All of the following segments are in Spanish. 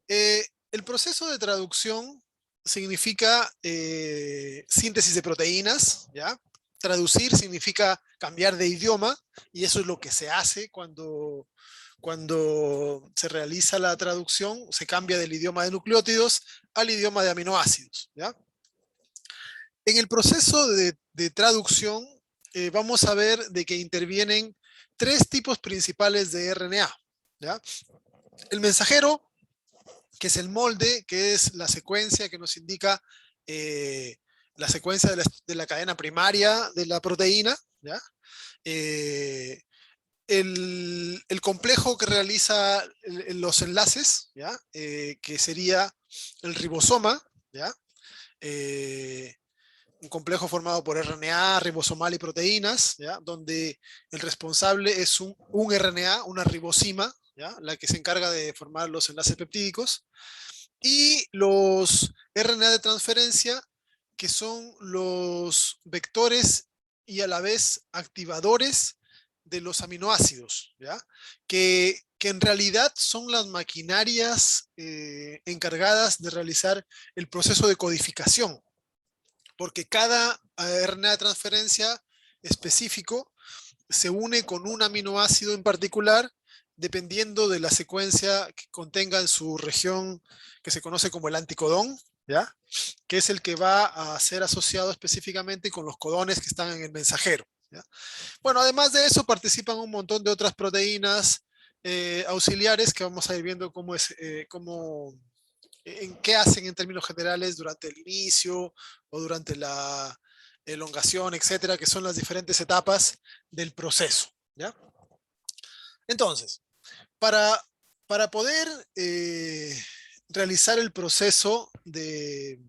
El proceso de traducción significa síntesis de proteínas, ¿ya? Traducir significa cambiar de idioma y eso es lo que se hace cuando se realiza la traducción, se cambia del idioma de nucleótidos al idioma de aminoácidos, ¿ya? En el proceso de traducción vamos a ver de que intervienen tres tipos principales de RNA, ¿ya? El mensajero, que es el molde, que es la secuencia que nos indica la secuencia de la cadena primaria de la proteína, ¿ya? Eh, el complejo que realiza los enlaces, ¿ya? Que sería el ribosoma, ¿ya? Eh, un complejo formado por RNA, ribosomal y proteínas, ¿ya? Donde el responsable es un RNA, una ribosima, ¿ya? La que se encarga de formar los enlaces peptídicos, y los RNA de transferencia, que son los vectores y a la vez activadores de los aminoácidos, ¿ya? Que en realidad son las maquinarias encargadas de realizar el proceso de codificación, porque cada RNA de transferencia específico se une con un aminoácido en particular dependiendo de la secuencia que contenga en su región que se conoce como el anticodón, ¿ya? Que es el que va a ser asociado específicamente con los codones que están en el mensajero, ¿ya? Bueno, además de eso participan un montón de otras proteínas auxiliares que vamos a ir viendo en qué hacen en términos generales durante el inicio o durante la elongación, etcétera, que son las diferentes etapas del proceso, ¿ya? Entonces, para, para poder realizar el proceso de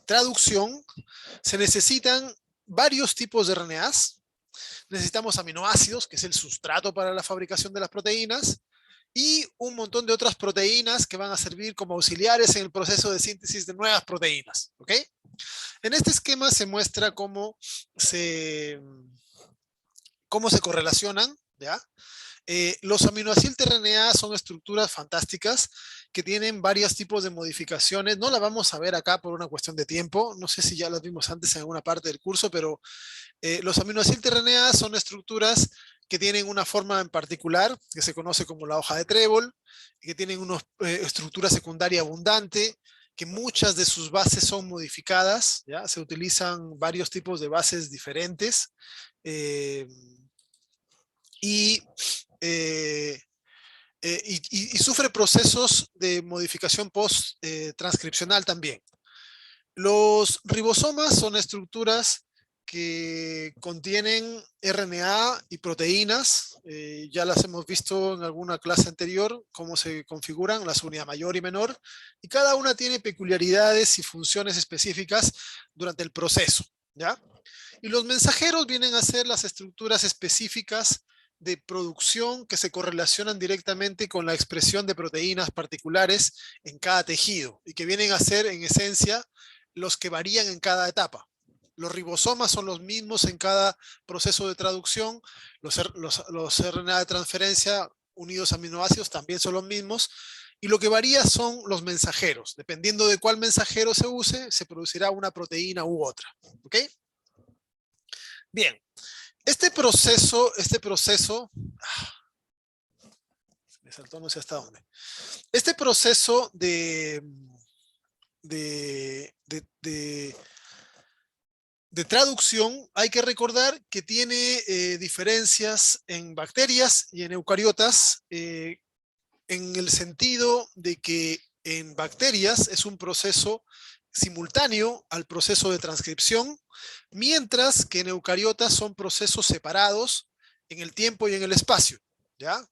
traducción, se necesitan varios tipos de RNAs. Necesitamos aminoácidos, que es el sustrato para la fabricación de las proteínas, y un montón de otras proteínas que van a servir como auxiliares en el proceso de síntesis de nuevas proteínas. ¿Ok? En este esquema se muestra cómo se correlacionan, ¿ya? Los aminoacil-tRNA son estructuras fantásticas que tienen varios tipos de modificaciones. No la vamos a ver acá por una cuestión de tiempo. No sé si ya las vimos antes en alguna parte del curso, pero los aminoacil-tRNA son estructuras que tienen una forma en particular, que se conoce como la hoja de trébol, que tienen una estructura secundaria abundante, que muchas de sus bases son modificadas, ¿ya? Se utilizan varios tipos de bases diferentes. Eh, y, eh, y sufre procesos de modificación post-transcripcional también. Los ribosomas son estructuras que contienen RNA y proteínas. Ya las hemos visto en alguna clase anterior, cómo se configuran, las unidades mayor y menor, y cada una tiene peculiaridades y funciones específicas durante el proceso, ¿ya? Y los mensajeros vienen a ser las estructuras específicas de producción que se correlacionan directamente con la expresión de proteínas particulares en cada tejido y que vienen a ser, en esencia, los que varían en cada etapa. Los ribosomas son los mismos en cada proceso de traducción, los RNA de transferencia unidos a aminoácidos también son los mismos, y lo que varía son los mensajeros. Dependiendo de cuál mensajero se use, se producirá una proteína u otra. ¿Ok? Bien, este proceso, me saltó no sé hasta dónde. Este proceso de, de, de, de traducción, hay que recordar que tiene diferencias en bacterias y en eucariotas, en el sentido de que en bacterias es un proceso simultáneo al proceso de transcripción, mientras que en eucariotas son procesos separados en el tiempo y en el espacio, ¿ya?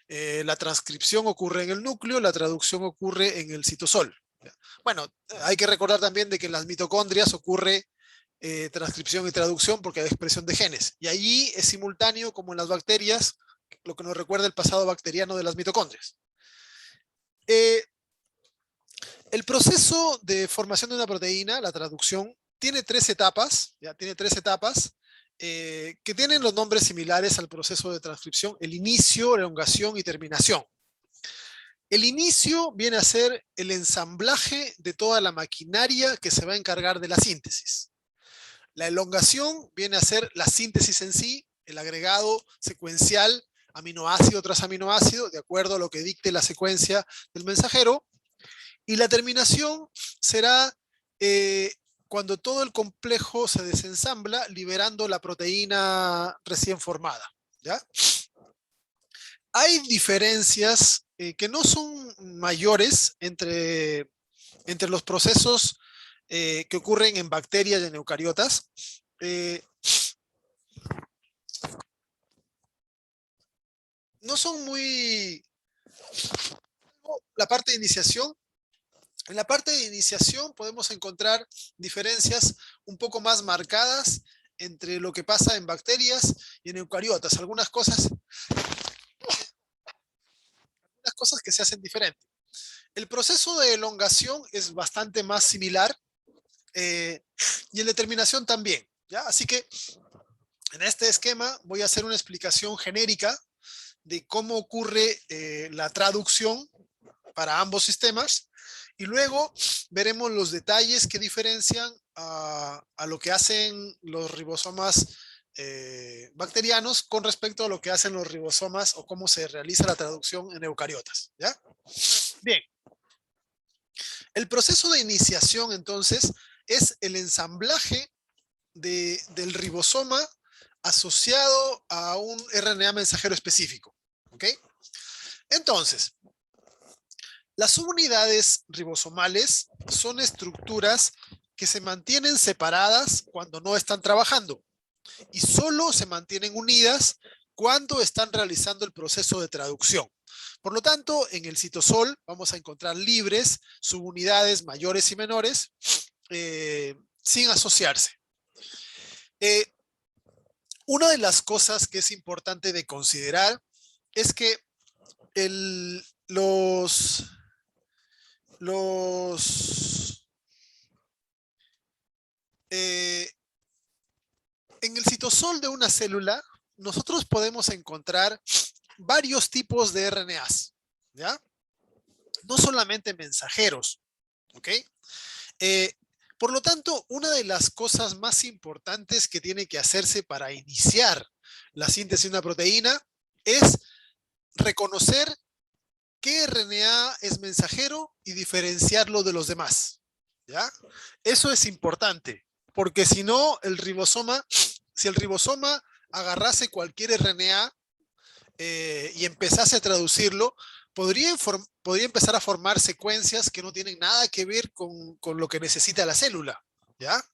La transcripción ocurre en el núcleo, la traducción ocurre en el citosol, ¿ya? Bueno, hay que recordar también de que en las mitocondrias ocurre transcripción y traducción porque hay expresión de genes, y allí es simultáneo como en las bacterias, lo que nos recuerda el pasado bacteriano de las mitocondrias. Eh, el proceso de formación de una proteína, la traducción, tiene tres etapas, ¿ya? Tiene tres etapas que tienen los nombres similares al proceso de transcripción: el inicio, elongación y terminación. El inicio viene a ser el ensamblaje de toda la maquinaria que se va a encargar de la síntesis. La elongación viene a ser la síntesis en sí, el agregado secuencial, aminoácido tras aminoácido, de acuerdo a lo que dicte la secuencia del mensajero. Y la terminación será cuando todo el complejo se desensambla, liberando la proteína recién formada, ¿ya? Hay diferencias que no son mayores entre los procesos que ocurren en bacterias y en eucariotas. No son muy... La parte de iniciación. En la parte de iniciación podemos encontrar diferencias un poco más marcadas entre lo que pasa en bacterias y en eucariotas. Algunas cosas que se hacen diferentes. El proceso de elongación es bastante más similar y en determinación también, ¿ya? Así que en este esquema voy a hacer una explicación genérica de cómo ocurre la traducción para ambos sistemas y luego veremos los detalles que diferencian a lo que hacen los ribosomas bacterianos con respecto a lo que hacen los ribosomas o cómo se realiza la traducción en eucariotas, ¿ya? Bien, el proceso de iniciación entonces es el ensamblaje del ribosoma asociado a un RNA mensajero específico, ¿ok? Entonces, las subunidades ribosomales son estructuras que se mantienen separadas cuando no están trabajando y solo se mantienen unidas cuando están realizando el proceso de traducción. Por lo tanto, en el citosol vamos a encontrar libres subunidades mayores y menores sin asociarse. Una de las cosas que es importante de considerar es que en el citosol de una célula, nosotros podemos encontrar varios tipos de RNAs, ¿ya? No solamente mensajeros, ¿ok? Por lo tanto, una de las cosas más importantes que tiene que hacerse para iniciar la síntesis de una proteína es reconocer qué RNA es mensajero y diferenciarlo de los demás, ¿ya? Eso es importante, porque si no, si el ribosoma agarrase cualquier RNA y empezase a traducirlo, podría empezar a formar secuencias que no tienen nada que ver con lo que necesita la célula, ¿ya?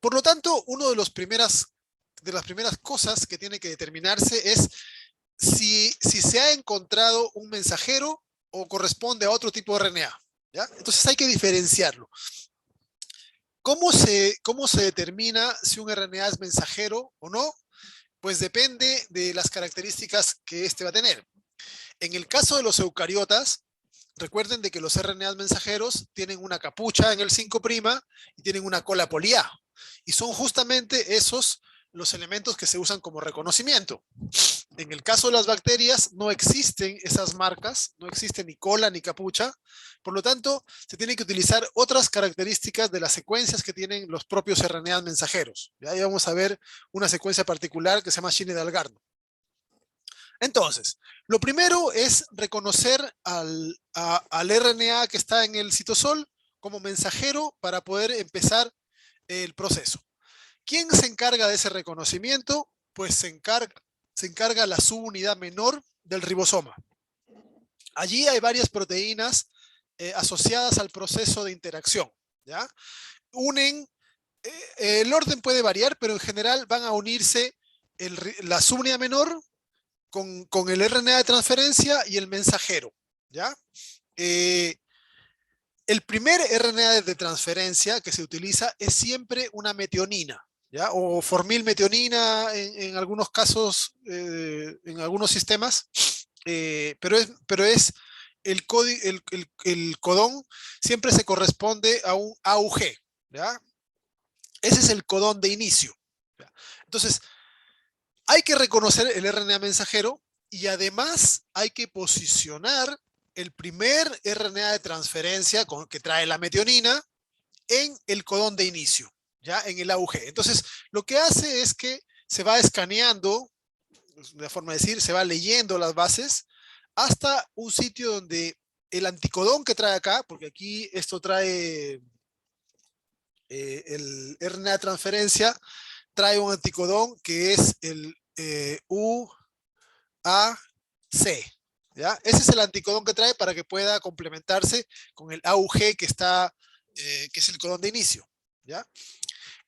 Por lo tanto, una de las primeras cosas que tiene que determinarse es si se ha encontrado un mensajero o corresponde a otro tipo de RNA, ¿ya? Entonces hay que diferenciarlo. ¿Cómo se determina si un RNA es mensajero o no? Pues depende de las características que este va a tener. En el caso de los eucariotas, recuerden de que los RNAs mensajeros tienen una capucha en el 5' y tienen una cola poli-A. Y son justamente esos los elementos que se usan como reconocimiento. En el caso de las bacterias no existen esas marcas, no existe ni cola ni capucha, por lo tanto se tienen que utilizar otras características de las secuencias que tienen los propios RNAs mensajeros. Ya ahí vamos a ver una secuencia particular que se llama Shine-Dalgarno. Entonces, lo primero es reconocer al RNA que está en el citosol como mensajero para poder empezar el proceso. ¿Quién se encarga de ese reconocimiento? Pues se encarga la subunidad menor del ribosoma. Allí hay varias proteínas asociadas al proceso de interacción, ¿ya? El orden puede variar, pero en general van a unirse la subunidad menor con el RNA de transferencia y el mensajero, ¿ya? El primer RNA de transferencia que se utiliza es siempre una metionina, ¿ya? O formilmetionina en algunos casos, en algunos sistemas, pero es el codón siempre se corresponde a un AUG, ¿ya? Ese es el codón de inicio, ¿ya? Entonces, hay que reconocer el RNA mensajero y además hay que posicionar el primer RNA de transferencia que trae la metionina en el codón de inicio, ya en el AUG. Entonces, lo que hace es que se va escaneando, una forma de decir, se va leyendo las bases hasta un sitio donde el anticodón que trae acá, porque aquí esto trae el RNA de transferencia, trae un anticodón que es el UAC. ¿Ya? Ese es el anticodón que trae para que pueda complementarse con el AUG que es el codón de inicio. ¿Ya?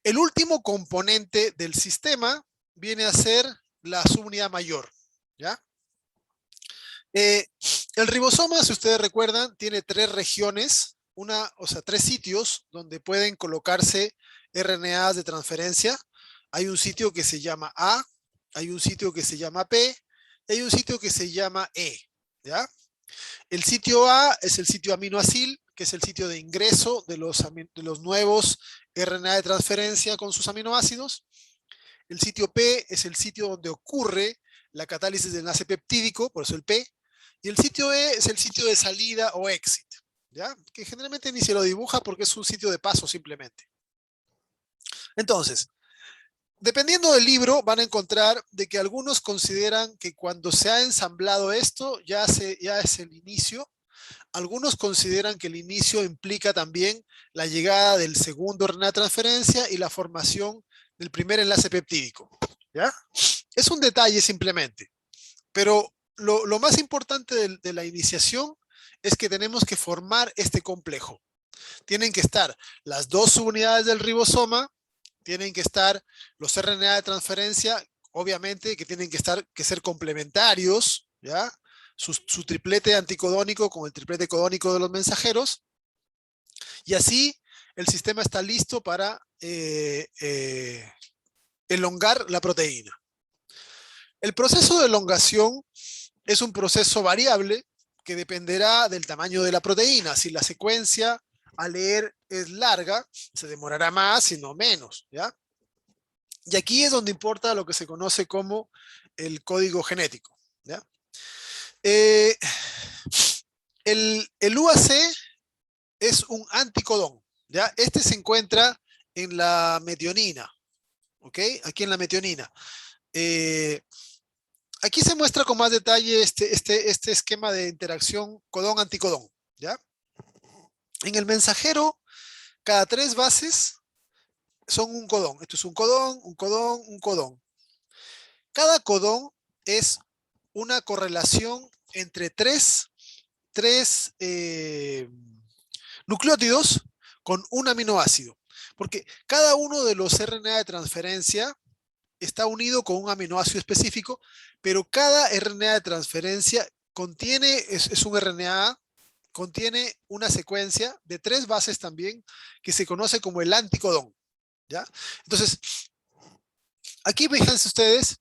El último componente del sistema viene a ser la subunidad mayor. ¿Ya? El ribosoma, si ustedes recuerdan, tiene tres regiones, o sea, tres sitios donde pueden colocarse RNAs de transferencia. Hay un sitio que se llama A, hay un sitio que se llama P, y hay un sitio que se llama E. ¿Ya? El sitio A es el sitio aminoacil, que es el sitio de ingreso de los nuevos RNA de transferencia con sus aminoácidos. El sitio P es el sitio donde ocurre la catálisis del enlace peptídico, por eso el P. Y el sitio E es el sitio de salida o exit, ¿ya? Que generalmente ni se lo dibuja porque es un sitio de paso simplemente. Entonces, dependiendo del libro, van a encontrar de que algunos consideran que cuando se ha ensamblado esto, ya es el inicio. Algunos consideran que el inicio implica también la llegada del segundo RNA de transferencia y la formación del primer enlace peptídico. ¿Ya? Es un detalle simplemente, pero lo más importante de la iniciación es que tenemos que formar este complejo. Tienen que estar las dos subunidades del ribosoma, tienen que estar los RNA de transferencia, obviamente que tienen que ser complementarios, ¿ya? Su triplete anticodónico con el triplete codónico de los mensajeros, y así el sistema está listo para elongar la proteína. El proceso de elongación es un proceso variable que dependerá del tamaño de la proteína. Si la secuencia a leer es larga, se demorará más y no menos, ¿ya? Y aquí es donde importa lo que se conoce como el código genético, ¿ya? Eh, el UAC es un anticodón, ¿ya? Este se encuentra en la metionina, ¿ok? Aquí en la metionina. Aquí se muestra con más detalle este esquema de interacción codón-anticodón, ¿ya? En el mensajero, cada tres bases son un codón. Esto es un codón, un codón, un codón. Cada codón es una correlación entre tres nucleótidos con un aminoácido. Porque cada uno de los RNA de transferencia está unido con un aminoácido específico, pero cada RNA de transferencia es un RNA, contiene una secuencia de tres bases también que se conoce como el anticodón. ¿Ya? Entonces, aquí fíjense ustedes,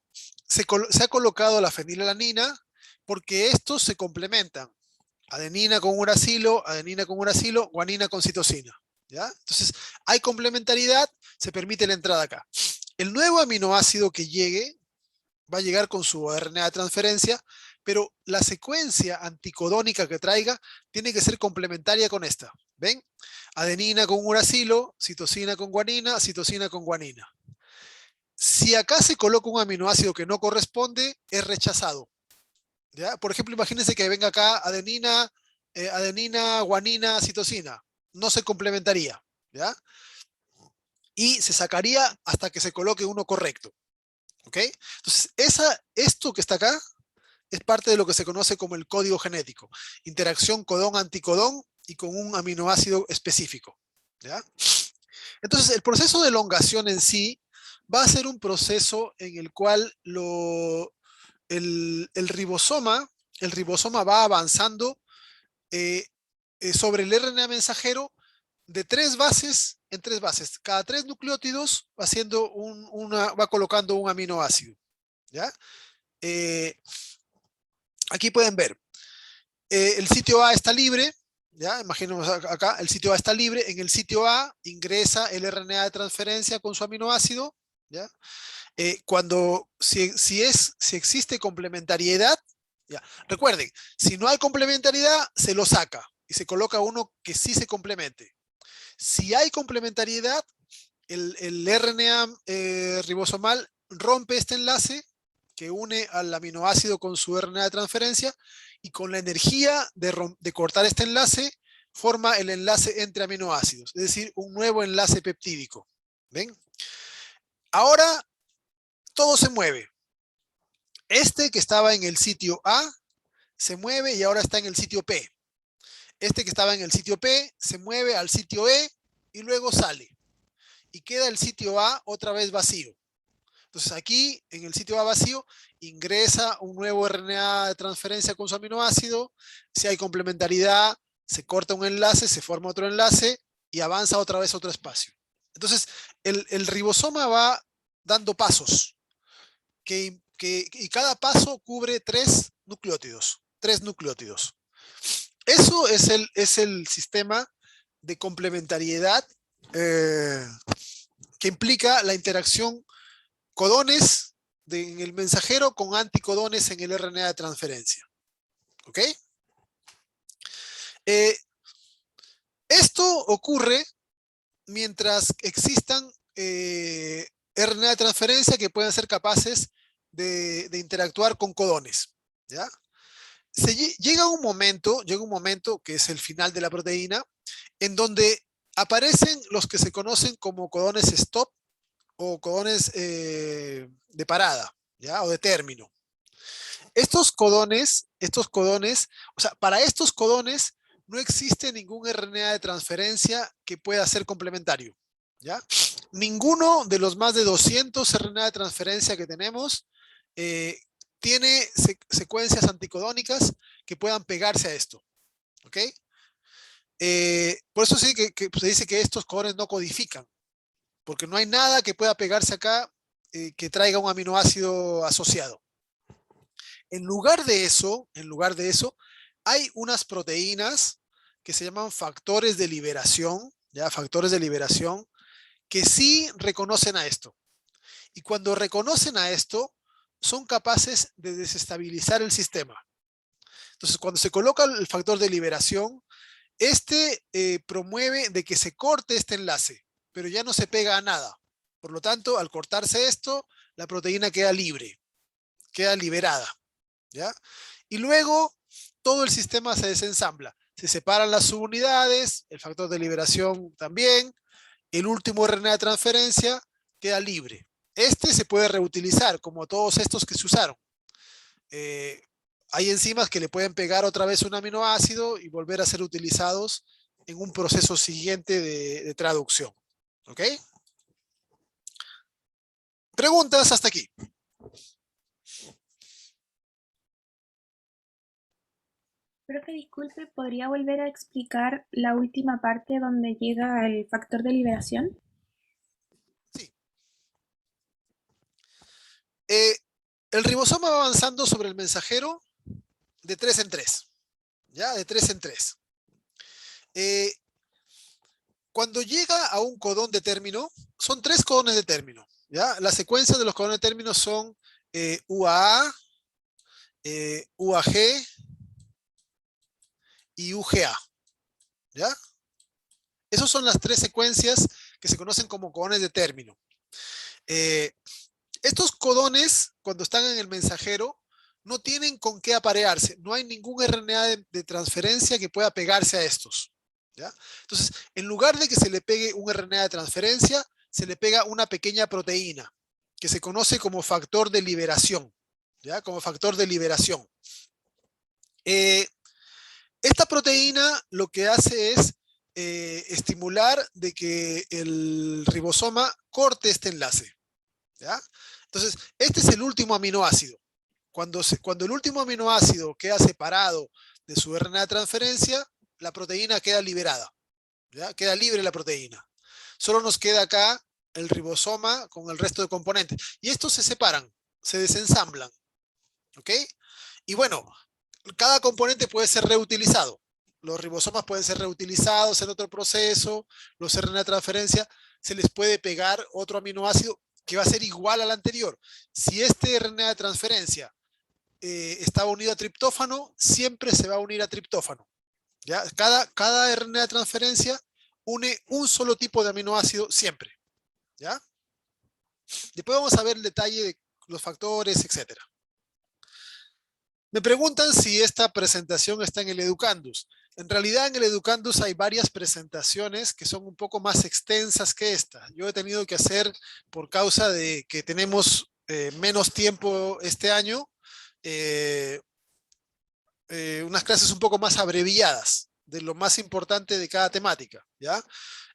se ha colocado la fenilalanina porque estos se complementan. Adenina con uracilo, guanina con citosina. ¿Ya? Entonces, hay complementariedad, se permite la entrada acá. El nuevo aminoácido que llegue va a llegar con su RNA de transferencia, pero la secuencia anticodónica que traiga tiene que ser complementaria con esta. ¿Ven? Adenina con uracilo, citosina con guanina, citosina con guanina. Si acá se coloca un aminoácido que no corresponde, es rechazado. ¿Ya? Por ejemplo, imagínense que venga acá adenina, guanina, citosina. No se complementaría. ¿Ya? Y se sacaría hasta que se coloque uno correcto. ¿Ok? Entonces, esto que está acá es parte de lo que se conoce como el código genético. Interacción codón-anticodón y con un aminoácido específico. ¿Ya? Entonces, el proceso de elongación en sí va a ser un proceso en el cual el ribosoma va avanzando sobre el RNA mensajero de tres bases en tres bases. Cada tres nucleótidos va colocando un aminoácido. ¿Ya? Aquí pueden ver, el sitio A está libre, ¿ya? Imaginemos acá, el sitio A está libre, en el sitio A ingresa el RNA de transferencia con su aminoácido, ¿ya? Si existe complementariedad, Ya. Recuerden, si no hay complementariedad, se lo saca y se coloca uno que sí se complemente. Si hay complementariedad, el RNA ribosomal rompe este enlace que une al aminoácido con su RNA de transferencia y con la energía de cortar este enlace forma el enlace entre aminoácidos, es decir, un nuevo enlace peptídico. ¿Ven? Ahora todo se mueve. Este que estaba en el sitio A se mueve y ahora está en el sitio P. Este que estaba en el sitio P se mueve al sitio E y luego sale. Y queda el sitio A otra vez vacío. Entonces aquí, en el sitio A vacío, ingresa un nuevo RNA de transferencia con su aminoácido. Si hay complementariedad, se corta un enlace, se forma otro enlace y avanza otra vez a otro espacio. Entonces, el ribosoma va dando pasos y cada paso cubre tres nucleótidos. Eso es el sistema de complementariedad que implica la interacción codones en el mensajero con anticodones en el RNA de transferencia. ¿Ok? Esto ocurre mientras existan RNA de transferencia que puedan ser capaces de interactuar con codones. ¿Ya? Llega un momento que es el final de la proteína, en donde aparecen los que se conocen como codones stop o codones de parada, ¿ya? O de término. Estos codones, o sea, para estos codones no existe ningún RNA de transferencia que pueda ser complementario, ¿ya? Ninguno de los más de 200 RNA de transferencia que tenemos tiene secuencias anticodónicas que puedan pegarse a esto, ¿ok? Por eso sí que se dice que estos codones no codifican, porque no hay nada que pueda pegarse acá que traiga un aminoácido asociado. En lugar de eso, hay unas proteínas que se llaman factores de liberación, ¿ya? Factores de liberación, que sí reconocen a esto. Y cuando reconocen a esto, son capaces de desestabilizar el sistema. Entonces, cuando se coloca el factor de liberación, este promueve de que se corte este enlace, pero ya no se pega a nada. Por lo tanto, al cortarse esto, la proteína queda libre, queda liberada, ¿ya? Y luego todo el sistema se desensambla. Se separan las subunidades, el factor de liberación también, el último RNA de transferencia queda libre. Este se puede reutilizar, como todos estos que se usaron. Hay enzimas que le pueden pegar otra vez un aminoácido y volver a ser utilizados en un proceso siguiente de traducción. ¿Ok? Preguntas hasta aquí. Profe, disculpe, ¿podría volver a explicar la última parte donde llega el factor de liberación? Sí. El ribosoma va avanzando sobre el mensajero de 3 en 3. ¿Ya? De 3 en 3. Cuando llega a un codón de término, son 3 codones de término. ¿Ya? La secuencia de los codones de término son UAA, UAG y UGA. ¿Ya? Esas son las 3 secuencias que se conocen como codones de término. Estos codones, cuando están en el mensajero, no tienen con qué aparearse. No hay ningún RNA de transferencia que pueda pegarse a estos. ¿Ya? Entonces, en lugar de que se le pegue un RNA de transferencia, se le pega una pequeña proteína que se conoce como factor de liberación. ¿Ya? Como factor de liberación. Esta proteína lo que hace es estimular de que el ribosoma corte este enlace. ¿Ya? Entonces, este es el último aminoácido. Cuando el último aminoácido queda separado de su RNA de transferencia, la proteína queda liberada. ¿Ya? Queda libre la proteína. Solo nos queda acá el ribosoma con el resto de componentes. Y estos se separan, se desensamblan. ¿Ok? Y bueno, cada componente puede ser reutilizado. Los ribosomas pueden ser reutilizados en otro proceso, los RNA de transferencia, se les puede pegar otro aminoácido que va a ser igual al anterior. Si este RNA de transferencia estaba unido a triptófano, siempre se va a unir a triptófano. ¿Ya? Cada RNA de transferencia une un solo tipo de aminoácido siempre. ¿Ya? Después vamos a ver el detalle de los factores, etcétera. Me preguntan si esta presentación está en el Educandus. En realidad en el Educandus hay varias presentaciones que son un poco más extensas que esta. Yo he tenido que hacer, por causa de que tenemos menos tiempo este año, eh, unas clases un poco más abreviadas de lo más importante de cada temática. ¿Ya?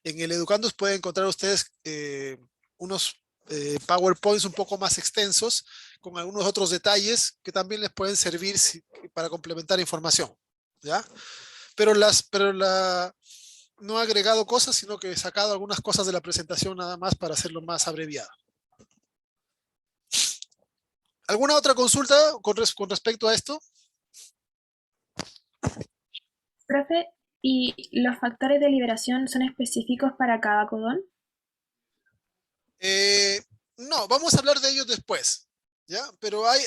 En el Educandus pueden encontrar ustedes unos PowerPoints un poco más extensos con algunos otros detalles que también les pueden servir para complementar información. ¿Ya? No he agregado cosas, sino que he sacado algunas cosas de la presentación nada más para hacerlo más abreviado. ¿Alguna otra consulta con respecto a esto? Profe, ¿y los factores de liberación son específicos para cada codón? No, vamos a hablar de ellos después. ¿Ya? Pero hay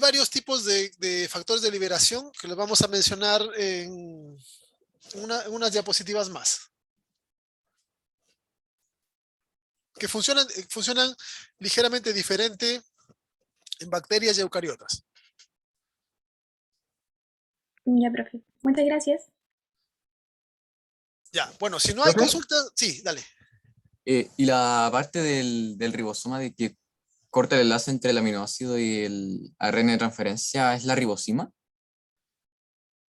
varios tipos de factores de liberación que los vamos a mencionar en unas diapositivas más. Que funcionan ligeramente diferente en bacterias y eucariotas. Ya, profe. Muchas gracias. Ya, bueno, si no hay ¿Profe? consulta, sí, dale. Y la parte del ribosoma de que corta el enlace entre el aminoácido y el ARN de transferencia es la ribosima.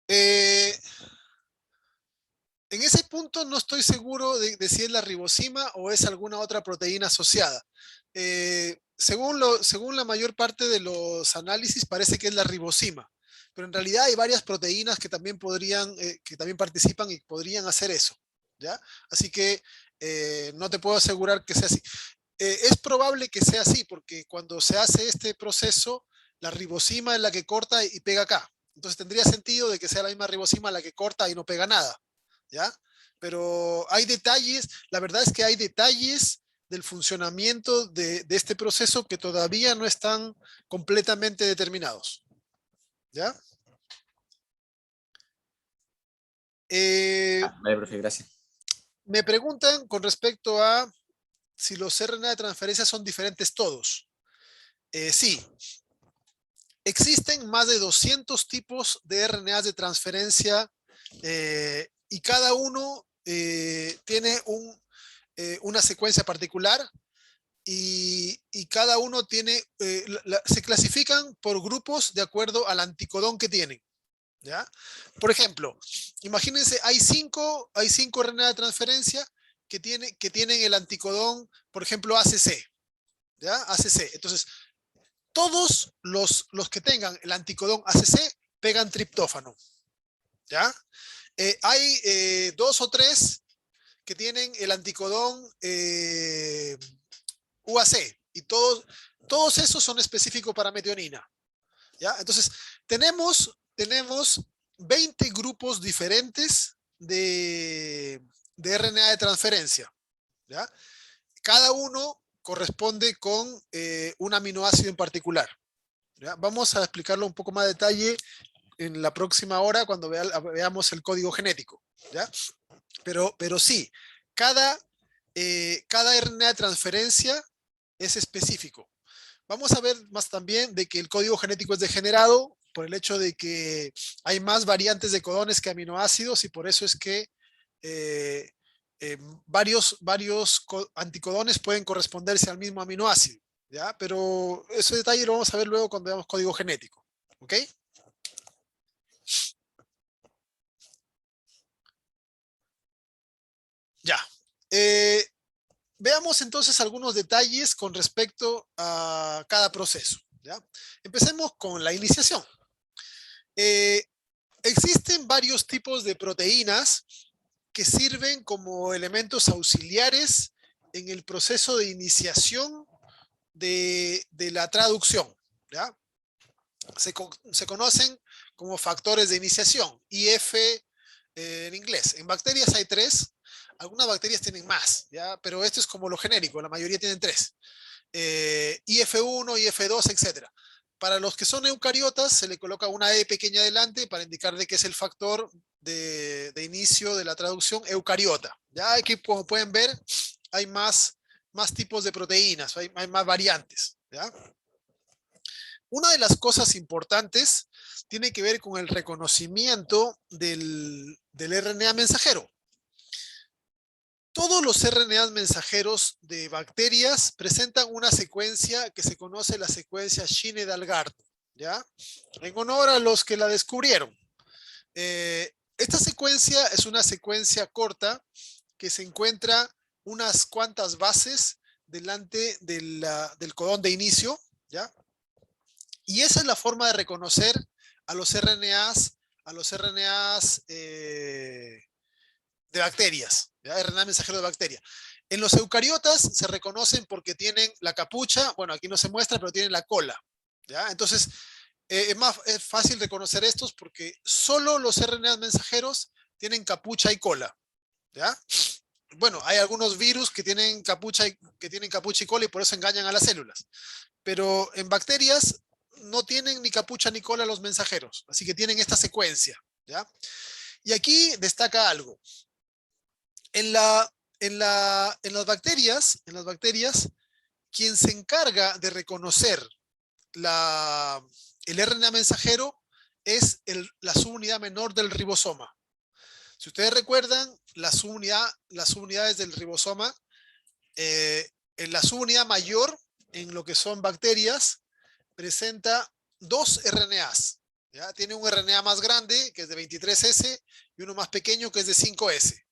Eh, en ese punto no estoy seguro de si es la ribosima o es alguna otra proteína asociada. Según la mayor parte de los análisis, parece que es la ribosima, pero en realidad hay varias proteínas que también que también participan y podrían hacer eso. ¿Ya? Así que no te puedo asegurar que sea así. Es probable que sea así, porque cuando se hace este proceso, la ribosima es la que corta y pega acá. Entonces tendría sentido de que sea la misma ribosima la que corta y no pega nada. ¿Ya? Pero hay detalles, la verdad es que hay detalles del funcionamiento de este proceso que todavía no están completamente determinados. ¿Ya? Vale, profe, gracias. Me preguntan con respecto a si los RNA de transferencia son diferentes todos. Sí. Existen más de 200 tipos de RNAs de transferencia y cada uno tiene una secuencia particular y cada uno tiene, se clasifican por grupos de acuerdo al anticodón que tienen. ¿Ya? Por ejemplo, imagínense, hay cinco RNA de transferencia que tienen el anticodón, por ejemplo, ACC. ¿Ya? ACC. Entonces, todos los que tengan el anticodón ACC pegan triptófano. ¿Ya? Hay 2 o 3 que tienen el anticodón UAC y todos esos son específicos para metionina. ¿Ya? Entonces, tenemos 20 grupos diferentes de RNA de transferencia. ¿Ya? Cada uno corresponde con un aminoácido en particular. ¿Ya? Vamos a explicarlo un poco más de detalle en la próxima hora cuando veamos el código genético. ¿Ya? Pero sí, cada RNA de transferencia es específico. Vamos a ver más también de que el código genético es degenerado por el hecho de que hay más variantes de codones que aminoácidos y por eso es que eh, varios anticodones pueden corresponderse al mismo aminoácido. ¿Ya? Pero ese detalle lo vamos a ver luego cuando veamos código genético. ¿Ok? Ya. Veamos entonces algunos detalles con respecto a cada proceso. ¿Ya? Empecemos con la iniciación. Existen varios tipos de proteínas que sirven como elementos auxiliares en el proceso de iniciación de la traducción. ¿Ya? Se conocen como factores de iniciación, IF en inglés. En bacterias hay 3, algunas bacterias tienen más, ¿ya? Pero esto es como lo genérico, la mayoría tienen 3. IF1, IF2, etc. Para los que son eucariotas, se le coloca una E pequeña delante para indicar de que es el factor de inicio de la traducción eucariota. Ya aquí, como pueden ver, hay más tipos de proteínas, hay más variantes. ¿Ya? Una de las cosas importantes tiene que ver con el reconocimiento del RNA mensajero. Todos los RNAs mensajeros de bacterias presentan una secuencia que se conoce la secuencia Shine-Dalgarno, ¿ya? En honor a los que la descubrieron. Esta secuencia es una secuencia corta que se encuentra unas cuantas bases delante del codón de inicio, ¿ya? Y esa es la forma de reconocer a los RNAs, de bacterias, ¿ya? RNA mensajero de bacteria. En los eucariotas se reconocen porque tienen la capucha, bueno, aquí no se muestra, pero tienen la cola, ¿ya? Entonces, es fácil reconocer estos porque solo los RNA mensajeros tienen capucha y cola, ¿ya? Bueno, hay algunos virus que tienen capucha y cola y por eso engañan a las células. Pero en bacterias no tienen ni capucha ni cola los mensajeros, así que tienen esta secuencia, ¿ya? Y aquí destaca algo. En las bacterias, quien se encarga de reconocer el RNA mensajero es la subunidad menor del ribosoma. Si ustedes recuerdan, las subunidades del ribosoma, en la subunidad mayor, en lo que son bacterias, presenta dos RNAs. ¿Ya? Tiene un RNA más grande, que es de 23S, y uno más pequeño, que es de 5S.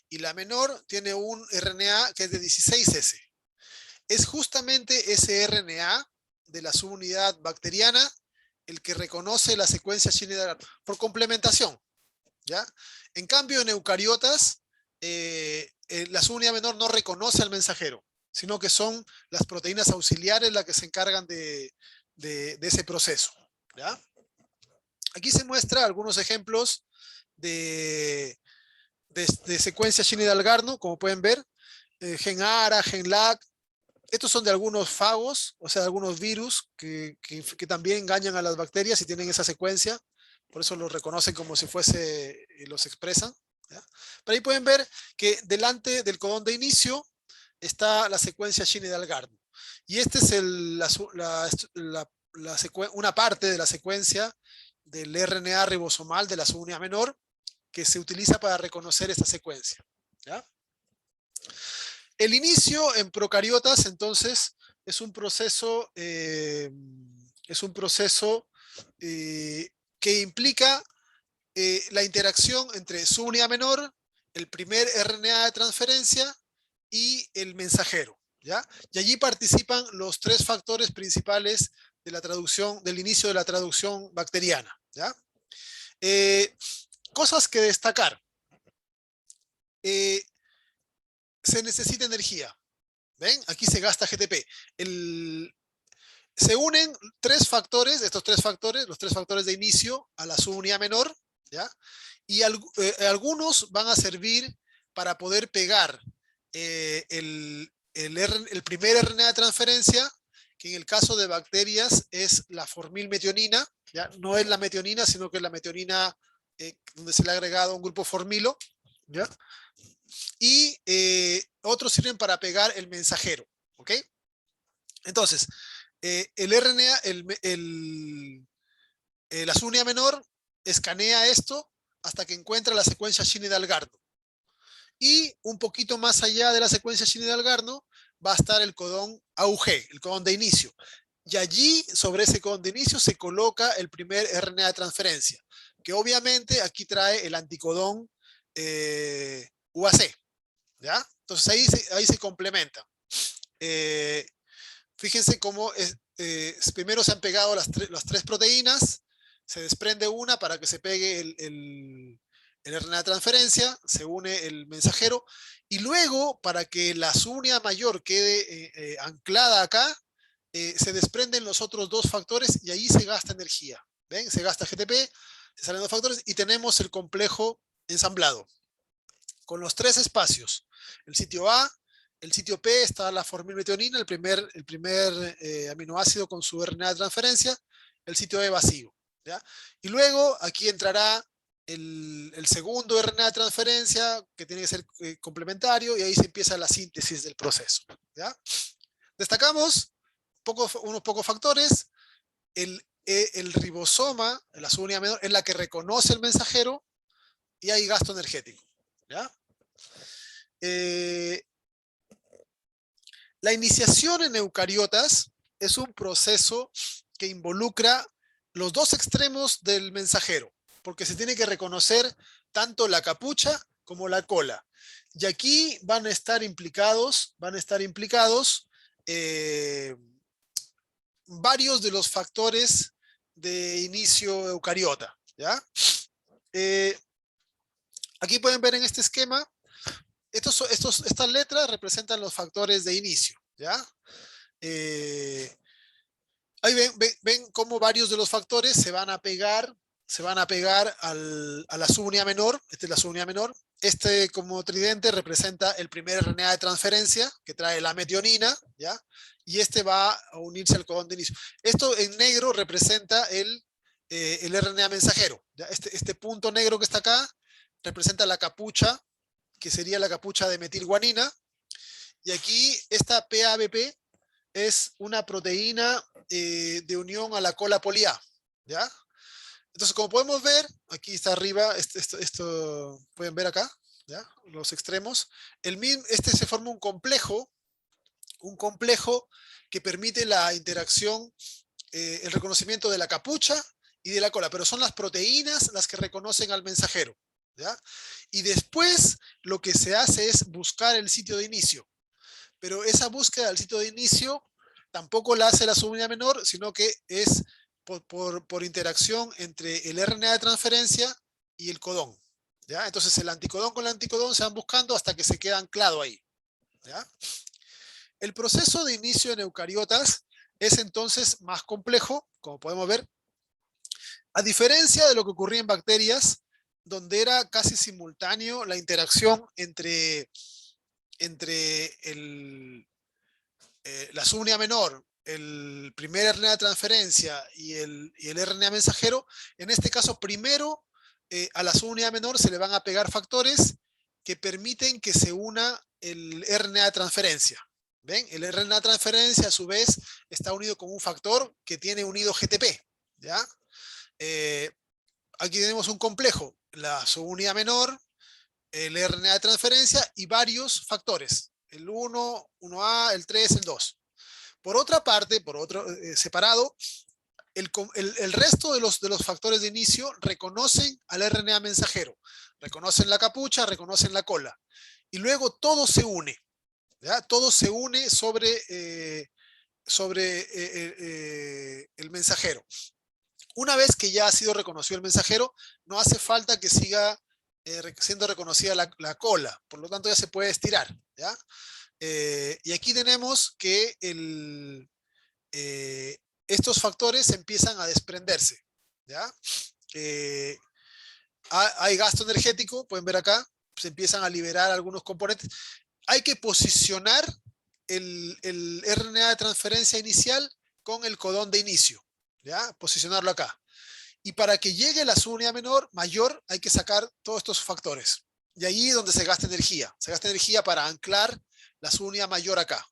Y la menor tiene un RNA que es de 16S. Es justamente ese RNA de la subunidad bacteriana el que reconoce la secuencia Shine-Dalgarno por complementación, ¿ya? En cambio, en eucariotas, la subunidad menor no reconoce al mensajero, sino que son las proteínas auxiliares las que se encargan de ese proceso, ¿ya? Aquí se muestra algunos ejemplos de secuencia Shine-Dalgarno, como pueden ver, gen ARA, gen LAC. Estos son de algunos fagos, o sea, de algunos virus que también engañan a las bacterias y tienen esa secuencia. Por eso los reconocen como si fuese, los expresan, ¿ya? Pero ahí pueden ver que delante del codón de inicio está la secuencia Shine-Dalgarno. Y este es una parte de la secuencia del RNA ribosomal de la subunidad menor que se utiliza para reconocer esta secuencia, ¿ya? El inicio en procariotas, entonces, es un proceso que implica la interacción entre subunidad menor, el primer RNA de transferencia y el mensajero, ¿ya? Y allí participan los tres factores principales de la traducción, del inicio de la traducción bacteriana, ¿ya? Cosas que destacar. Se necesita energía. ¿Ven? Aquí se gasta GTP. Se unen estos tres factores, los tres factores de inicio a la subunidad menor, ¿ya? Y algunos van a servir para poder pegar el primer RNA de transferencia, que en el caso de bacterias es la formilmetionina, ¿ya? No es la metionina, sino que es la metionina donde se le ha agregado un grupo formilo, ¿ya? Y otros sirven para pegar el mensajero, ¿ok? Entonces, el RNA, la subunidad menor escanea esto hasta que encuentra la secuencia Shine-Dalgarno. Y un poquito más allá de la secuencia Shine-Dalgarno va a estar el codón AUG, el codón de inicio. Y allí, sobre ese codón de inicio, se coloca el primer RNA de transferencia, que obviamente aquí trae el anticodón UAC, ¿ya? Entonces ahí se complementan. Fíjense cómo primero se han pegado las tres proteínas, se desprende una para que se pegue el RNA de transferencia, se une el mensajero, y luego para que la subunidad mayor quede anclada acá, se desprenden los otros dos factores y ahí se gasta energía. ¿Ven? Se gasta GTP, se salen dos factores y tenemos el complejo ensamblado con los tres espacios: el sitio A, el sitio P está la formilmetionina, el primer aminoácido con su RNA de transferencia, el sitio E vacío, ¿ya? Y luego aquí entrará el segundo RNA de transferencia, que tiene que ser complementario, y ahí se empieza la síntesis del proceso, ¿ya? Destacamos unos pocos factores. El ribosoma, la subunidad menor, es la que reconoce el mensajero y hay gasto energético, ¿ya? La iniciación en eucariotas es un proceso que involucra los dos extremos del mensajero, porque se tiene que reconocer tanto la capucha como la cola. Y aquí van a estar implicados varios de los factores de inicio eucariota, ¿ya? Aquí pueden ver en este esquema, estas letras representan los factores de inicio, ¿ya? Ahí ven cómo varios de los factores se van a pegar a la subunidad menor. Esta es la subunidad menor. Este, como tridente, representa el primer RNA de transferencia que trae la metionina, ¿ya? Y este va a unirse al codón de inicio. Esto en negro representa el RNA mensajero, ¿ya? Este punto negro que está acá representa la capucha, que sería la capucha de metilguanina. Y aquí esta PABP es una proteína de unión a la cola poli A, ¿ya? Entonces, como podemos ver, aquí está arriba, esto pueden ver acá, ¿ya? Los extremos. Este se forma un complejo que permite la interacción, el reconocimiento de la capucha y de la cola, pero son las proteínas las que reconocen al mensajero, ¿ya? Y después lo que se hace es buscar el sitio de inicio, pero esa búsqueda del sitio de inicio tampoco la hace la subunidad menor, sino que es por interacción entre el RNA de transferencia y el codón, ¿ya? Entonces el anticodón con el anticodón se van buscando hasta que se queda anclado ahí, ¿ya? El proceso de inicio en eucariotas es entonces más complejo, como podemos ver, a diferencia de lo que ocurría en bacterias, donde era casi simultáneo la interacción entre la subunidad menor, el primer RNA de transferencia y el RNA mensajero. En este caso, primero a la subunidad menor se le van a pegar factores que permiten que se una el RNA de transferencia. ¿Ven? El RNA de transferencia, a su vez, está unido con un factor que tiene unido GTP, ¿ya? Aquí tenemos un complejo, la subunidad menor, el RNA de transferencia y varios factores, el 1, 1A, el 3, el 2. Por otra parte, separado, el resto de los factores de inicio reconocen al RNA mensajero, reconocen la capucha, reconocen la cola, y luego todo se une, ¿ya? Todo se une sobre el mensajero. Una vez que ya ha sido reconocido el mensajero, no hace falta que siga siendo reconocida la cola, por lo tanto ya se puede estirar, ¿ya? Y aquí tenemos que estos factores empiezan a desprenderse, ¿ya? Hay gasto energético, pueden ver acá, se empiezan a liberar algunos componentes. Hay que posicionar el RNA de transferencia inicial con el codón de inicio, ¿ya? Posicionarlo acá. Y para que llegue la subunidad mayor, hay que sacar todos estos factores. Y ahí es donde se gasta energía. Se gasta energía para anclar la subunidad mayor acá.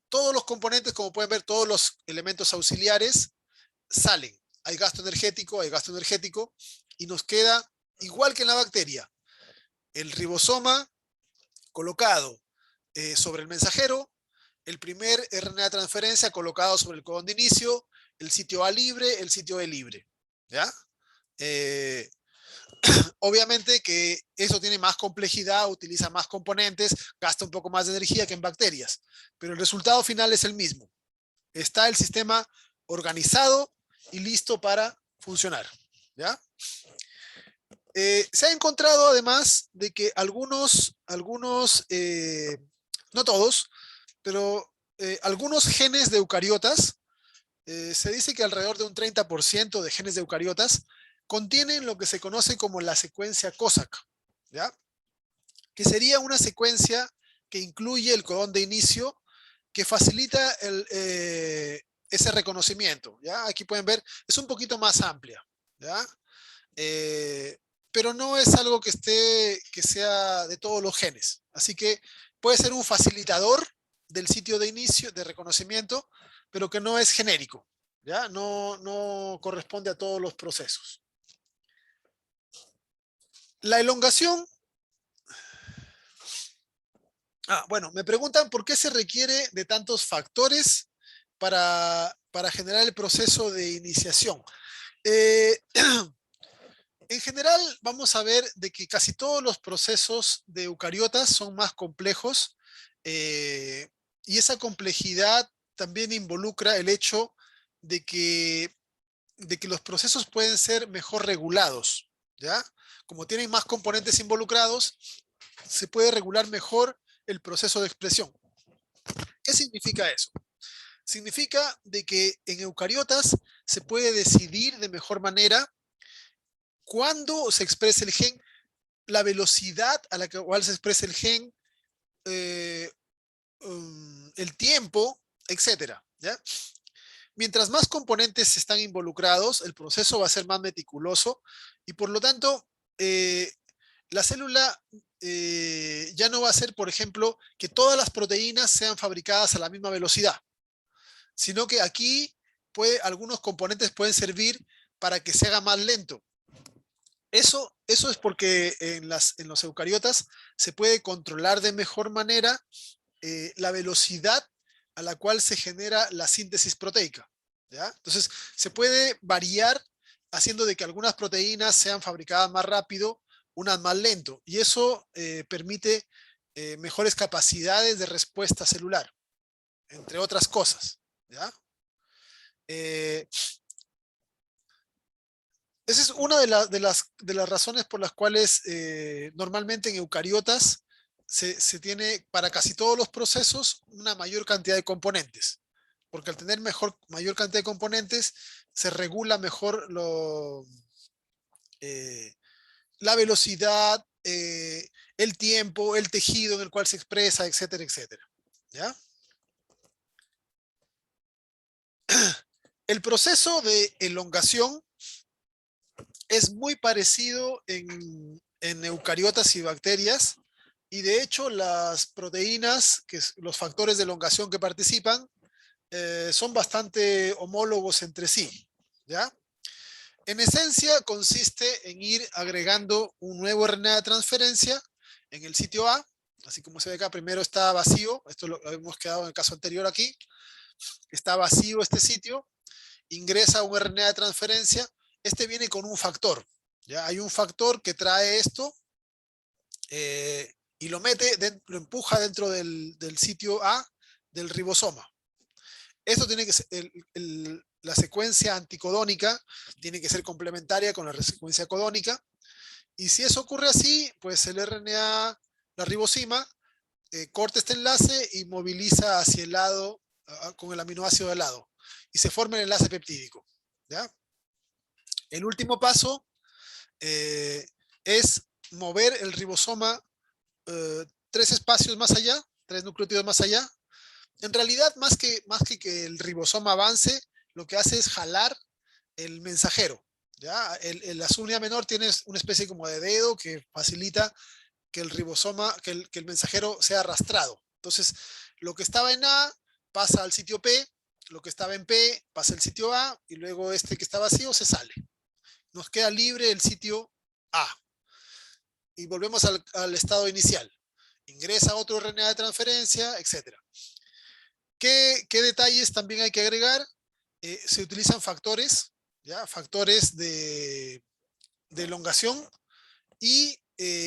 Todos los componentes, como pueden ver, todos los elementos auxiliares salen. Hay gasto energético, y nos queda, igual que en la bacteria, el ribosoma colocado sobre el mensajero, el primer RNA de transferencia colocado sobre el codón de inicio, el sitio A libre, el sitio E libre, ¿ya? Obviamente que eso tiene más complejidad, utiliza más componentes, gasta un poco más de energía que en bacterias, pero el resultado final es el mismo. Está el sistema organizado y listo para funcionar, ¿ya? Se ha encontrado además de que algunos no todos, pero algunos genes de eucariotas, se dice que alrededor de un 30% de genes de eucariotas contienen lo que se conoce como la secuencia COSAC, ¿ya? Que sería una secuencia que incluye el codón de inicio, que facilita ese reconocimiento, ¿ya? Aquí pueden ver, es un poquito más amplia, ¿ya? Pero no es algo que sea de todos los genes. Así que puede ser un facilitador del sitio de inicio, de reconocimiento, pero que no es genérico, ¿ya? No corresponde a todos los procesos. La elongación. Bueno, me preguntan por qué se requiere de tantos factores para generar el proceso de iniciación. En general, vamos a ver de que casi todos los procesos de eucariotas son más complejos, y esa complejidad también involucra el hecho de que los procesos pueden ser mejor regulados, ¿ya? Como tienen más componentes involucrados, se puede regular mejor el proceso de expresión. ¿Qué significa eso? Significa de que en eucariotas se puede decidir de mejor manera cuándo se expresa el gen, la velocidad a la cual se expresa el gen, el tiempo, etcétera, ¿ya? Mientras más componentes están involucrados, el proceso va a ser más meticuloso y por lo tanto, la célula ya no va a ser, por ejemplo, que todas las proteínas sean fabricadas a la misma velocidad, sino que aquí algunos componentes pueden servir para que se haga más lento. Eso es porque en los eucariotas se puede controlar de mejor manera la velocidad a la cual se genera la síntesis proteica, ¿ya? Entonces, se puede variar haciendo de que algunas proteínas sean fabricadas más rápido, unas más lento, y eso permite mejores capacidades de respuesta celular, entre otras cosas, ¿ya? Esa es una de las razones por las cuales normalmente en eucariotas se tiene para casi todos los procesos una mayor cantidad de componentes, porque al tener mayor cantidad de componentes se regula mejor la velocidad, el tiempo, el tejido en el cual se expresa, etcétera, etcétera, ¿ya? El proceso de elongación es muy parecido en eucariotas y bacterias, y de hecho las proteínas, los factores de elongación que participan, son bastante homólogos entre sí, ¿ya? En esencia consiste en ir agregando un nuevo RNA de transferencia en el sitio A, así como se ve acá, primero está vacío, esto lo hemos quedado en el caso anterior aquí, está vacío este sitio, ingresa un RNA de transferencia, este viene con un factor, ¿ya? Hay un factor que trae esto y lo empuja dentro del sitio A del ribosoma. Esto tiene que ser, la secuencia anticodónica tiene que ser complementaria con la secuencia codónica, y si eso ocurre así, pues el RNA, la ribosima, corta este enlace y moviliza hacia el lado, con el aminoácido de lado, y se forma el enlace peptídico, ¿ya? El último paso es mover el ribosoma 3 espacios más allá, 3 nucleótidos más allá. En realidad, más que el ribosoma avance, lo que hace es jalar el mensajero, ¿ya? La subunidad menor tiene una especie como de dedo que facilita que el ribosoma, que el mensajero sea arrastrado. Entonces, lo que estaba en A pasa al sitio P, lo que estaba en P pasa al sitio A, y luego este que está vacío se sale. Nos queda libre el sitio A. Y volvemos al estado inicial. Ingresa otro RNA de transferencia, etc. ¿Qué detalles también hay que agregar? Se utilizan factores, ¿ya? Factores de elongación, y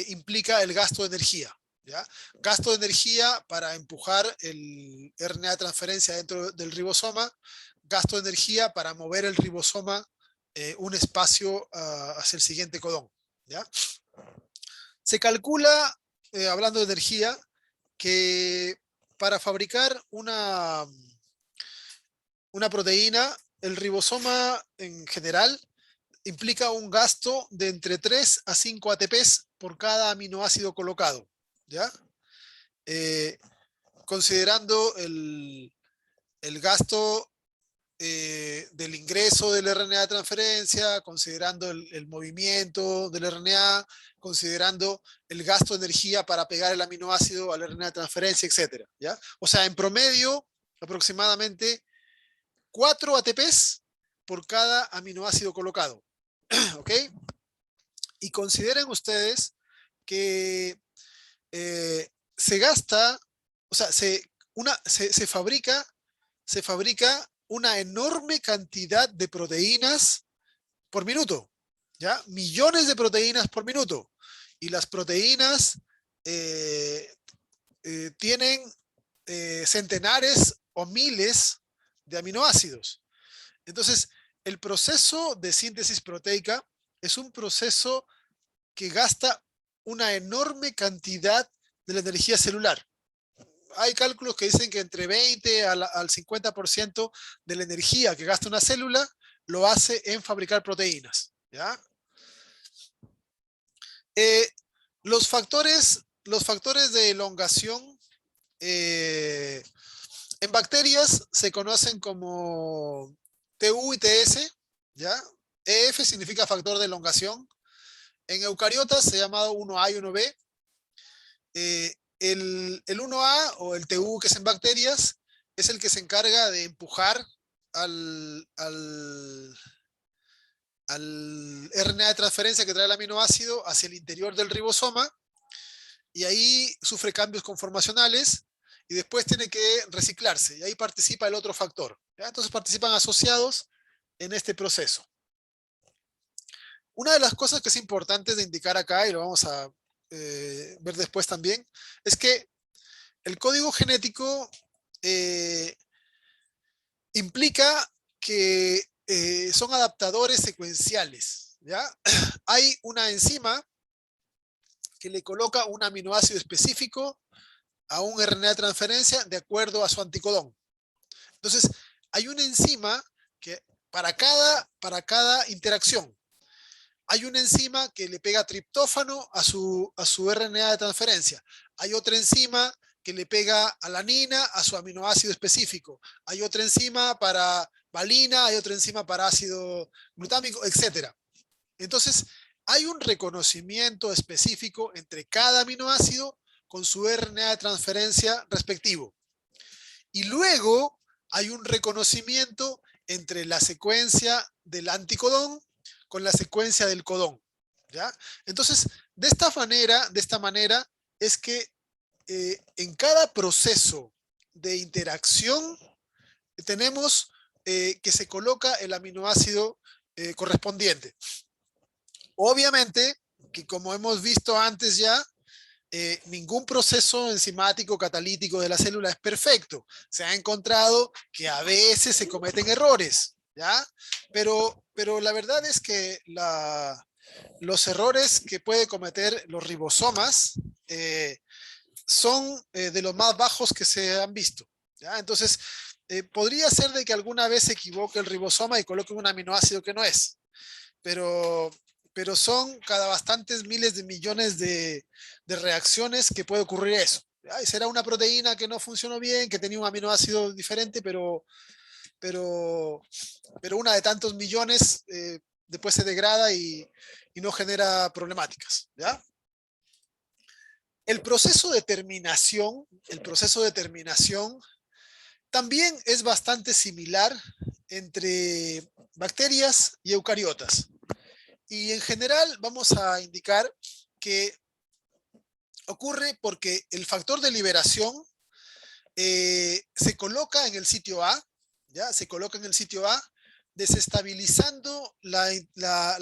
implica el gasto de energía, ¿ya? Gasto de energía para empujar el RNA de transferencia dentro del ribosoma, gasto de energía para mover el ribosoma un espacio hacia el siguiente codón, ¿ya? Se calcula, hablando de energía, que para fabricar una proteína, el ribosoma en general implica un gasto de entre 3 a 5 ATPs por cada aminoácido colocado, ¿ya? considerando el gasto del ingreso del RNA de transferencia, considerando el movimiento del RNA, considerando el gasto de energía para pegar el aminoácido al RNA de transferencia, etcétera, ¿ya? O sea, en promedio, aproximadamente 4 ATPs por cada aminoácido colocado, ¿ok? Y consideren ustedes que se gasta, o sea, se fabrica una enorme cantidad de proteínas por minuto, ¿ya? Millones de proteínas por minuto. Y las proteínas tienen centenares o miles de aminoácidos. Entonces, el proceso de síntesis proteica es un proceso que gasta una enorme cantidad de la energía celular. Hay cálculos que dicen que entre 20 al 50% de la energía que gasta una célula lo hace en fabricar proteínas, ¿ya? Los factores de elongación en bacterias se conocen como TU y TS, ¿ya? EF significa factor de elongación. En eucariotas se llama 1A y 1B. El 1A o el TU, que es en bacterias, es el que se encarga de empujar al RNA de transferencia que trae el aminoácido hacia el interior del ribosoma, y ahí sufre cambios conformacionales y después tiene que reciclarse, y ahí participa el otro factor, ¿ya? Entonces participan asociados en este proceso. Una de las cosas que es importante de indicar acá, y lo vamos a ver después también, es que el código genético implica que son adaptadores secuenciales, ¿ya? Hay una enzima que le coloca un aminoácido específico a un RNA de transferencia de acuerdo a su anticodón. Entonces, hay una enzima que para cada interacción, hay una enzima que le pega triptófano a su RNA de transferencia. Hay otra enzima que le pega alanina a su aminoácido específico. Hay otra enzima para valina, hay otra enzima para ácido glutámico, etc. Entonces, hay un reconocimiento específico entre cada aminoácido con su RNA de transferencia respectivo. Y luego hay un reconocimiento entre la secuencia del anticodón con la secuencia del codón, ¿ya? Entonces, de esta manera es que en cada proceso de interacción tenemos que se coloca el aminoácido correspondiente. Obviamente, que como hemos visto antes ya, ningún proceso enzimático catalítico de la célula es perfecto. Se ha encontrado que a veces se cometen errores, ¿ya? Pero la verdad es que los errores que puede cometer los ribosomas son de los más bajos que se han visto, ¿ya? Entonces, podría ser de que alguna vez se equivoque el ribosoma y coloque un aminoácido que no es, pero son cada bastantes miles de millones de reacciones que puede ocurrir eso. ¿Ya? Y será una proteína que no funcionó bien, que tenía un aminoácido diferente, pero una de tantos millones después se degrada y no genera problemáticas, ¿ya? El proceso de terminación también es bastante similar entre bacterias y eucariotas. Y en general vamos a indicar que ocurre porque el factor de liberación se coloca en el sitio A, ¿ya? Se coloca en el sitio A, desestabilizando la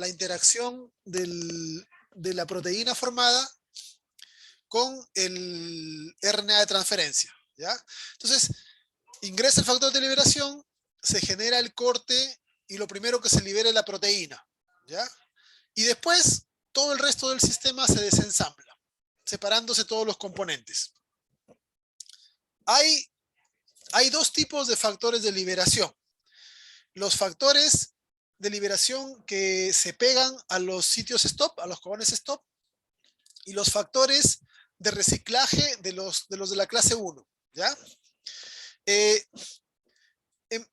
interacción de la proteína formada con el RNA de transferencia, ¿ya? Entonces, ingresa el factor de liberación, se genera el corte y lo primero que se libera es la proteína, ¿ya? Y después todo el resto del sistema se desensambla, separándose todos los componentes. Hay dos tipos de factores de liberación. Los factores de liberación que se pegan a los sitios stop, a los codones stop, y los factores de reciclaje de los de la clase 1, ¿ya?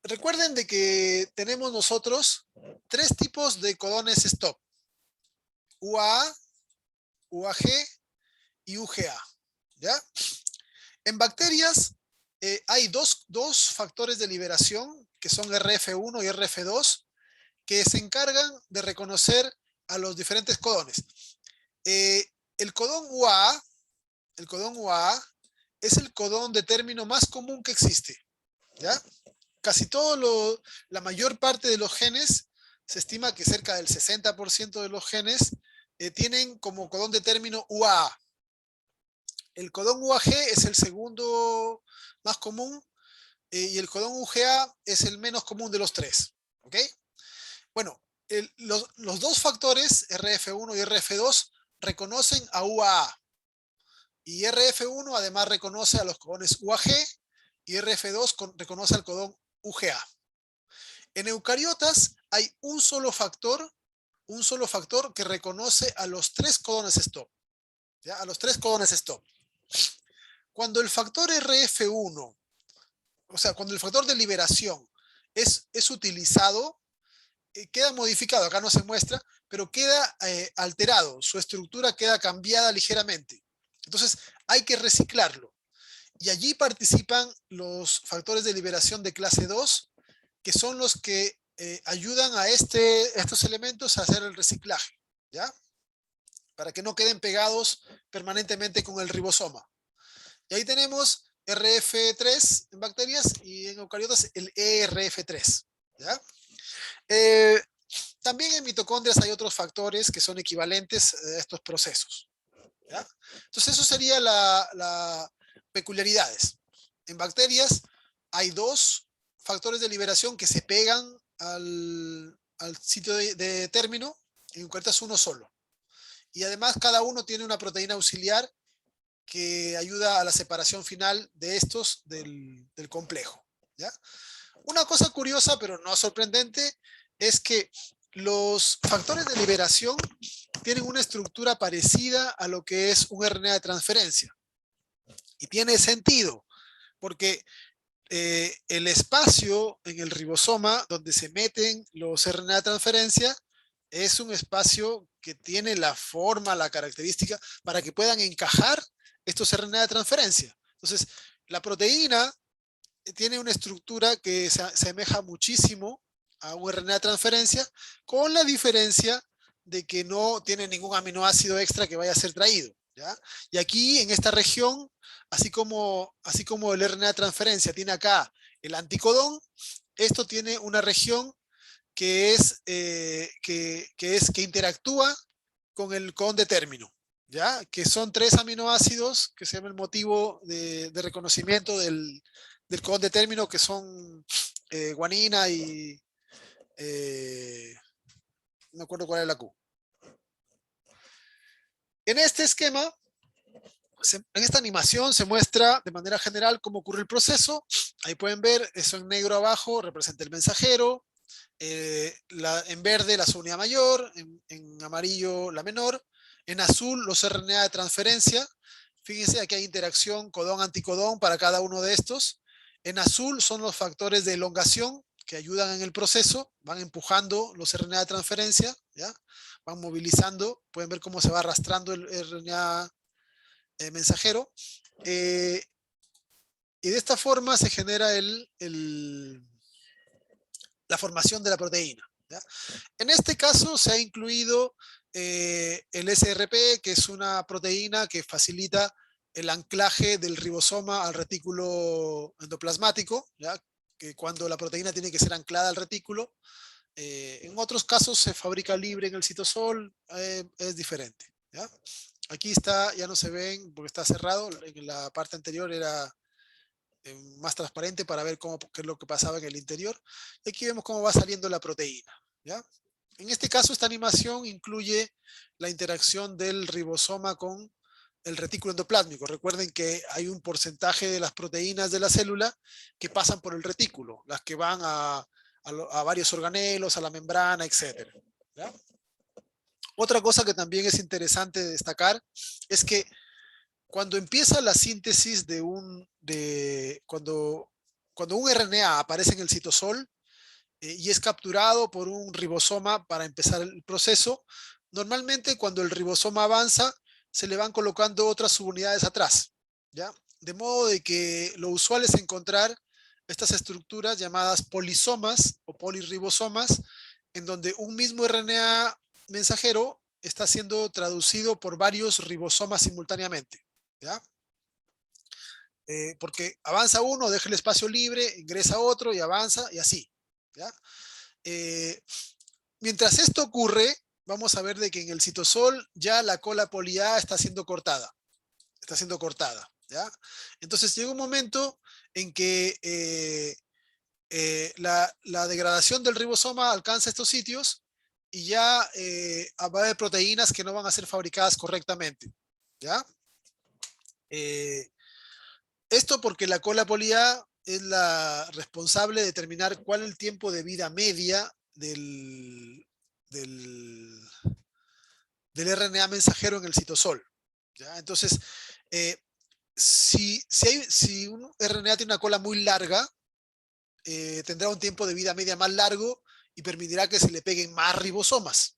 Recuerden de que tenemos nosotros 3 tipos de codones stop: UAA, UAG y UGA, ¿ya? En bacterias hay dos factores de liberación que son RF1 y RF2 que se encargan de reconocer a los diferentes codones. El codón UAA, es el codón de término más común que existe, ¿ya? Casi la mayor parte de los genes, se estima que cerca del 60% de los genes tienen como codón de término UAA. El codón UAG es el segundo más común y el codón UGA es el menos común de los 3. ¿Ok? Bueno, los 2 factores, RF1 y RF2, reconocen a UAA. Y RF1 además reconoce a los codones UAG y RF2 reconoce al codón UGA. En eucariotas hay un solo factor que reconoce a los 3 codones stop. ¿Ya? A los 3 codones stop. Cuando el factor RF1, o sea, cuando el factor de liberación es utilizado, queda modificado, acá no se muestra, pero queda alterado, su estructura queda cambiada ligeramente. Entonces hay que reciclarlo. Y allí participan los factores de liberación de clase 2, que son los que ayudan a estos elementos a hacer el reciclaje, ¿ya? Para que no queden pegados permanentemente con el ribosoma. Y ahí tenemos RF3 en bacterias y en eucariotas el ERF3, ¿ya? También en mitocondrias hay otros factores que son equivalentes a estos procesos, ¿ya? Entonces eso sería la peculiaridades. En bacterias hay 2 factores de liberación que se pegan al sitio de término, en eucariotas uno solo. Y además cada uno tiene una proteína auxiliar que ayuda a la separación final de estos del complejo, ¿ya? Una cosa curiosa, pero no sorprendente, es que los factores de liberación tienen una estructura parecida a lo que es un RNA de transferencia. Y tiene sentido, porque el espacio en el ribosoma donde se meten los RNA de transferencia es un espacio que tiene la forma, la característica para que puedan encajar estos RNA de transferencia. Entonces, la proteína tiene una estructura que se asemeja muchísimo a un RNA de transferencia, con la diferencia de que no tiene ningún aminoácido extra que vaya a ser traído, ¿ya? Y aquí, en esta región, así como el RNA de transferencia tiene acá el anticodón, esto tiene una región que interactúa con el codón de término, ¿ya? Que son 3 aminoácidos, que se llama el motivo de reconocimiento del codón de término, que son guanina y no me acuerdo cuál es la Q. En este esquema, en esta animación se muestra de manera general cómo ocurre el proceso. Ahí pueden ver, eso en negro abajo representa el mensajero, en verde la subunidad mayor, en amarillo la menor, en azul los RNA de transferencia. Fíjense, aquí hay interacción codón-anticodón para cada uno de estos. En azul son los factores de elongación que ayudan en el proceso, van empujando los RNA de transferencia, ¿ya? Van movilizando, pueden ver cómo se va arrastrando el RNA mensajero. Y de esta forma se genera la formación de la proteína, ¿ya? En este caso se ha incluido el SRP, que es una proteína que facilita el anclaje del ribosoma al retículo endoplasmático, ¿ya? Que cuando la proteína tiene que ser anclada al retículo. En otros casos se fabrica libre en el citosol, es diferente, ¿ya? Aquí está, ya no se ven porque está cerrado, en la parte anterior era más transparente para ver qué es lo que pasaba en el interior. Y aquí vemos cómo va saliendo la proteína, ¿ya? En este caso, esta animación incluye la interacción del ribosoma con el retículo endoplásmico. Recuerden que hay un porcentaje de las proteínas de la célula que pasan por el retículo, las que van a varios organelos, a la membrana, etc. ¿Ya? Otra cosa que también es interesante destacar es que cuando empieza la síntesis cuando un RNA aparece en el citosol y es capturado por un ribosoma para empezar el proceso, normalmente cuando el ribosoma avanza, se le van colocando otras subunidades atrás, ¿ya? De modo de que lo usual es encontrar estas estructuras llamadas polisomas o polirribosomas, en donde un mismo RNA mensajero está siendo traducido por varios ribosomas simultáneamente, ¿ya? Porque avanza uno, deja el espacio libre, ingresa otro y avanza y así, ¿ya? Eh, mientras esto ocurre, vamos a ver de que en el citosol ya la cola poli A está siendo cortada, ¿ya? Entonces llega un momento en que la degradación del ribosoma alcanza estos sitios y ya va a haber proteínas que no van a ser fabricadas correctamente, ¿ya? Esto porque la cola poli A es la responsable de determinar cuál es el tiempo de vida media del RNA mensajero en el citosol, ¿ya? Entonces, si un RNA tiene una cola muy larga, tendrá un tiempo de vida media más largo y permitirá que se le peguen más ribosomas,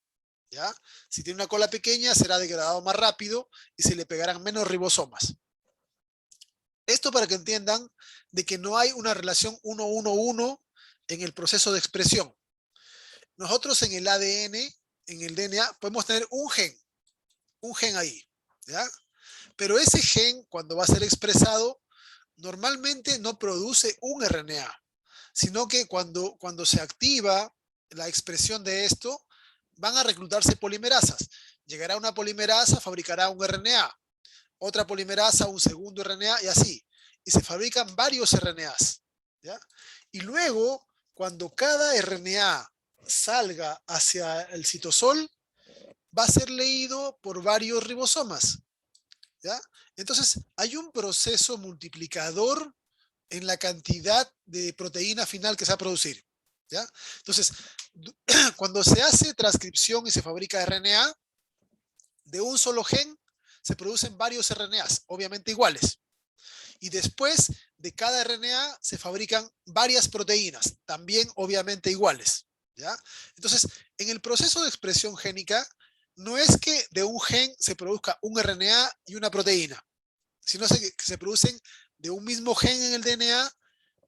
¿ya? Si tiene una cola pequeña, será degradado más rápido y se le pegarán menos ribosomas. Esto para que entiendan de que no hay una relación 1-1-1 en el proceso de expresión. Nosotros en el ADN, en el DNA, podemos tener un gen ahí, ¿ya? Pero ese gen, cuando va a ser expresado, normalmente no produce un RNA, sino que cuando se activa la expresión de esto, van a reclutarse polimerasas. Llegará una polimerasa, fabricará un RNA, otra polimerasa, un segundo RNA y así. Y se fabrican varios RNAs, ¿ya? Y luego, cuando cada RNA salga hacia el citosol, va a ser leído por varios ribosomas, ¿ya? Entonces, hay un proceso multiplicador en la cantidad de proteína final que se va a producir, ¿ya? Entonces, cuando se hace transcripción y se fabrica RNA, de un solo gen se producen varios RNAs, obviamente iguales. Y después de cada RNA se fabrican varias proteínas, también obviamente iguales, ¿ya? Entonces, en el proceso de expresión génica, no es que de un gen se produzca un RNA y una proteína, sino que se producen de un mismo gen en el DNA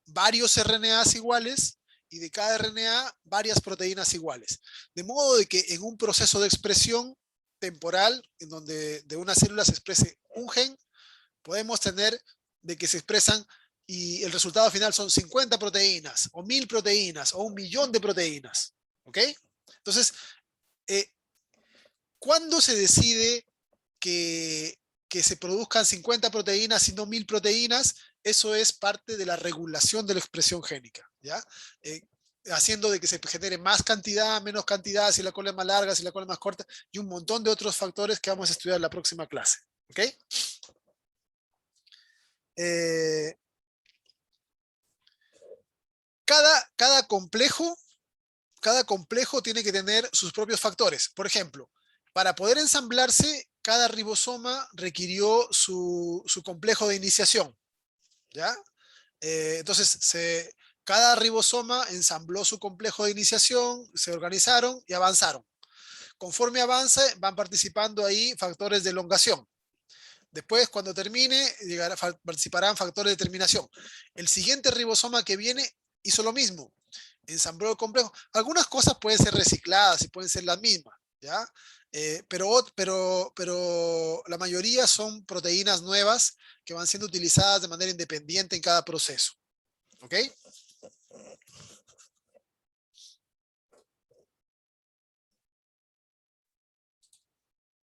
varios RNAs iguales y de cada RNA varias proteínas iguales. De modo de que en un proceso de expresión temporal, en donde de una célula se exprese un gen, podemos tener de que se expresan y el resultado final son 50 proteínas o 1000 proteínas o 1.000.000 de proteínas. ¿Ok? Entonces, ¿cuándo se decide que se produzcan 50 proteínas y no 1000 proteínas? Eso es parte de la regulación de la expresión génica, ¿ya? Haciendo de que se genere más cantidad, menos cantidad, si la cola es más larga, si la cola es más corta, y un montón de otros factores que vamos a estudiar en la próxima clase. ¿Ok? Cada complejo tiene que tener sus propios factores. Por ejemplo, para poder ensamblarse, cada ribosoma requirió su complejo de iniciación, ¿ya? Entonces, cada ribosoma ensambló su complejo de iniciación, se organizaron y avanzaron. Conforme avance, van participando ahí factores de elongación. Después, cuando termine, participarán factores de terminación. El siguiente ribosoma que viene hizo lo mismo, ensambló el complejo. Algunas cosas pueden ser recicladas y pueden ser las mismas, ¿ya? Pero la mayoría son proteínas nuevas que van siendo utilizadas de manera independiente en cada proceso. ¿Ok?